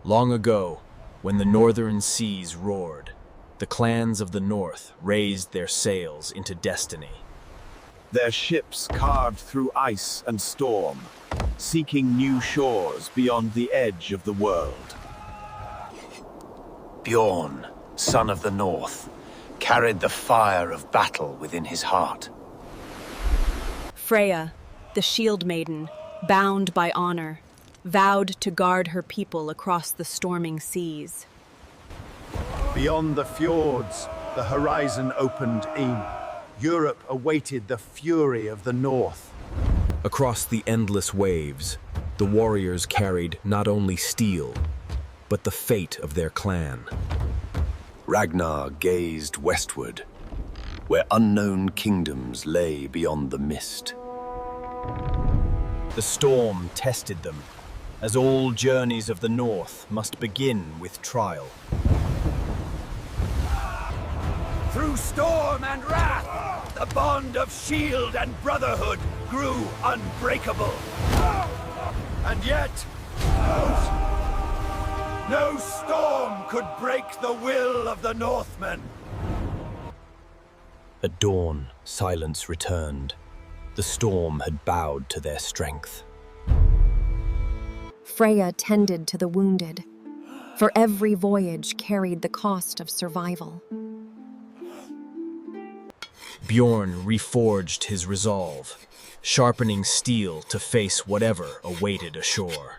Long ago, when the northern seas roared, the clans of the north raised their sails into destiny. Their ships carved through ice and storm, seeking new shores beyond the edge of the world. Bjorn, son of the North, carried the fire of battle within his heart. Freya, the shield maiden, bound by honor, vowed to guard her people across the storming seas. Beyond the fjords, the horizon opened in. Europe awaited the fury of the North. Across the endless waves, the warriors carried not only steel, but the fate of their clan. Ragnar gazed westward, where unknown kingdoms lay beyond the mist. The storm tested them, as all journeys of the north must begin with trial. Through storm and wrath, the bond of shield and brotherhood grew unbreakable. And yet, no storm could break the will of the Northmen. At dawn, silence returned. The storm had bowed to their strength. Freya tended to the wounded, for every voyage carried the cost of survival. Bjorn reforged his resolve, sharpening steel to face whatever awaited ashore.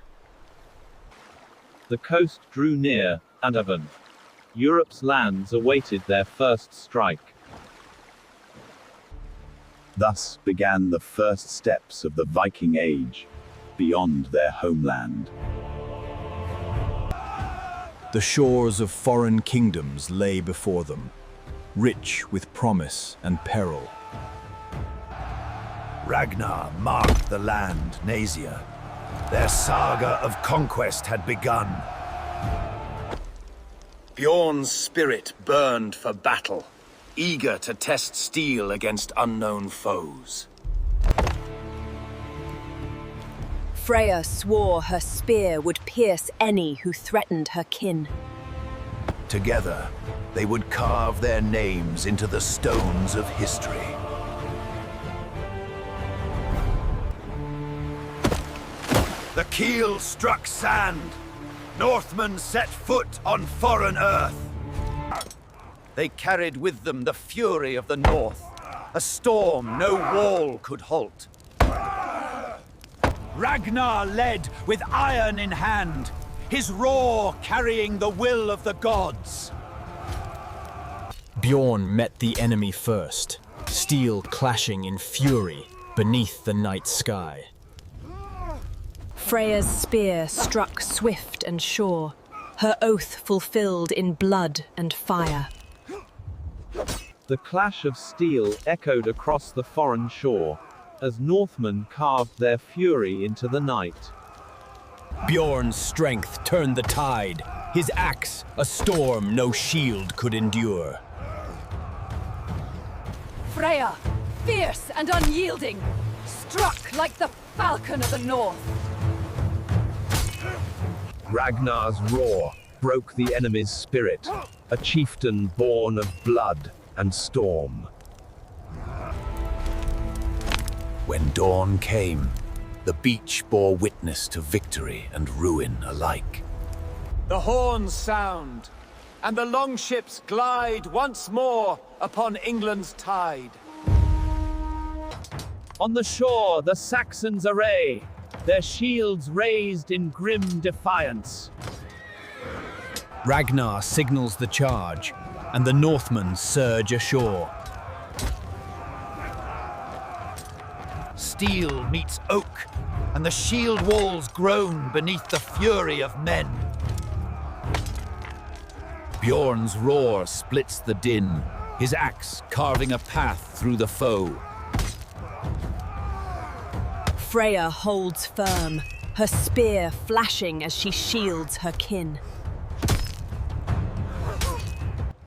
The coast drew near, and Avon. Europe's lands awaited their first strike. Thus began the first steps of the Viking Age, beyond their homeland. The shores of foreign kingdoms lay before them, rich with promise and peril. Ragnar marked the land, Nasia. Their saga of conquest had begun. Bjorn's spirit burned for battle, eager to test steel against unknown foes. Freya swore her spear would pierce any who threatened her kin. Together, they would carve their names into the stones of history. The keel struck sand. Northmen set foot on foreign earth. They carried with them the fury of the North, a storm no wall could halt. Ragnar led with iron in hand, his roar carrying the will of the gods. Bjorn met the enemy first, steel clashing in fury beneath the night sky. Freya's spear struck swift and sure, her oath fulfilled in blood and fire. The clash of steel echoed across the foreign shore, as Northmen carved their fury into the night. Bjorn's strength turned the tide, his axe a storm no shield could endure. Freya, fierce and unyielding, struck like the falcon of the north. Ragnar's roar broke the enemy's spirit, a chieftain born of blood and storm. When dawn came, the beach bore witness to victory and ruin alike. The horns sound, and the Longships glide once more upon England's tide. On the shore, the Saxons array, their shields raised in grim defiance. Ragnar signals the charge, and the Northmen surge ashore. Steel meets oak, and the shield walls groan beneath the fury of men. Bjorn's roar splits the din, his axe carving a path through the foe. Freya holds firm, her spear flashing as she shields her kin.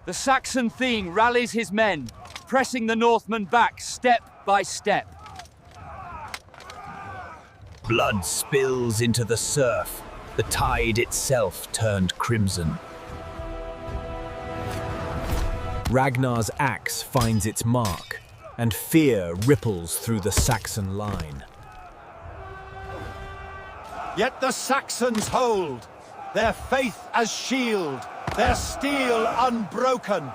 The Saxon Thing rallies his men, pressing the Northmen back step by step. Blood spills into the surf, The tide itself turned crimson. Ragnar's axe finds its mark, and fear ripples through the Saxon line. Yet the Saxons hold, their faith as shield, their steel unbroken.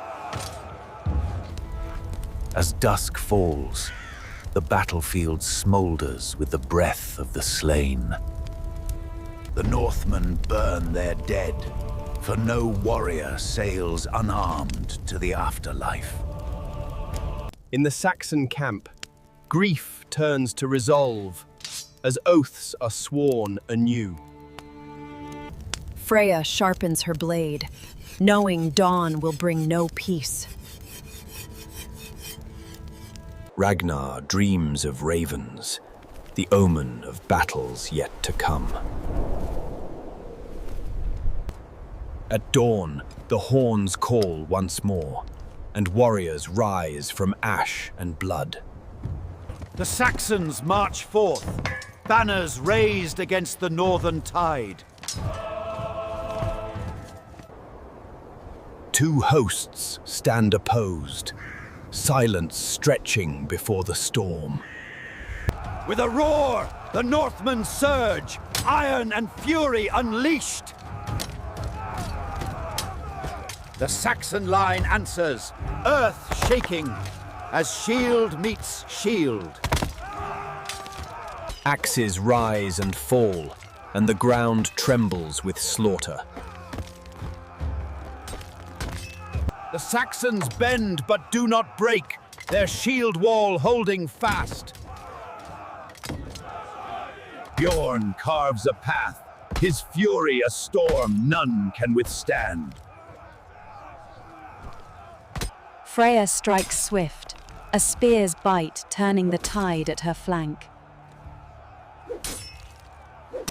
As dusk falls, the battlefield smoulders with the breath of the slain. The Northmen burn their dead, for no warrior sails unarmed to the afterlife. In the Saxon camp, grief turns to resolve as oaths are sworn anew. Freya sharpens her blade, knowing dawn will bring no peace. Ragnar dreams of ravens, the omen of battles yet to come. At dawn, the horns call once more, and warriors rise from ash and blood. The Saxons march forth, banners raised against the northern tide. Two hosts stand opposed, silence stretching before the storm. With a roar, the Northmen surge, iron and fury unleashed. The Saxon line answers, earth shaking, as shield meets shield. Axes rise and fall, and the ground trembles with slaughter. The Saxons bend but do not break, their shield wall holding fast. Bjorn carves a path, his fury a storm none can withstand. Freya strikes swift, a spear's bite turning the tide at her flank.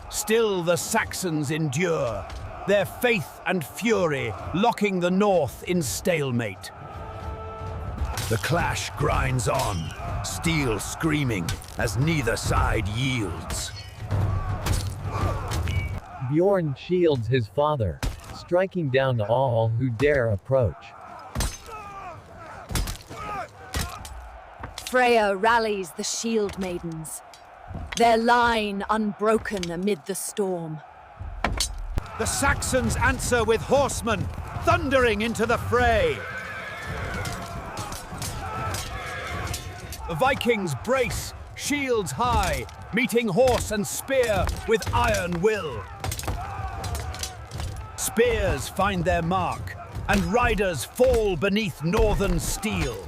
Still the Saxons endure, their faith and fury locking the north in stalemate. The clash grinds on, steel screaming as neither side yields. Bjorn shields his father, striking down all who dare approach. Freya rallies the shield maidens, their line unbroken amid the storm. The Saxons answer with horsemen, thundering into the fray. The Vikings brace, shields high, meeting horse and spear with iron will. Spears find their mark, and riders fall beneath northern steel.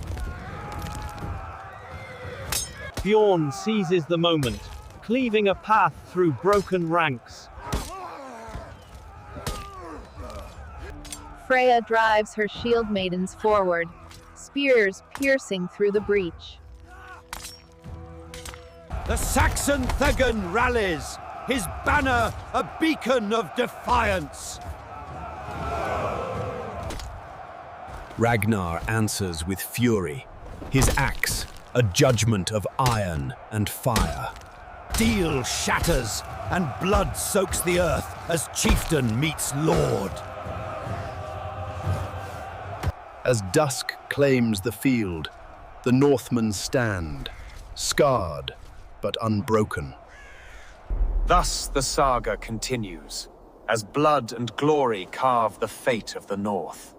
Bjorn seizes the moment, cleaving a path through broken ranks. Freya drives her shield maidens forward, spears piercing through the breach. The Saxon Thegan rallies, his banner a beacon of defiance. Ragnar answers with fury, his axe a judgment of iron and fire. Steel shatters, and blood soaks the earth as chieftain meets lord. As dusk claims the field, the Northmen stand, scarred but unbroken. Thus the saga continues, as blood and glory carve the fate of the North.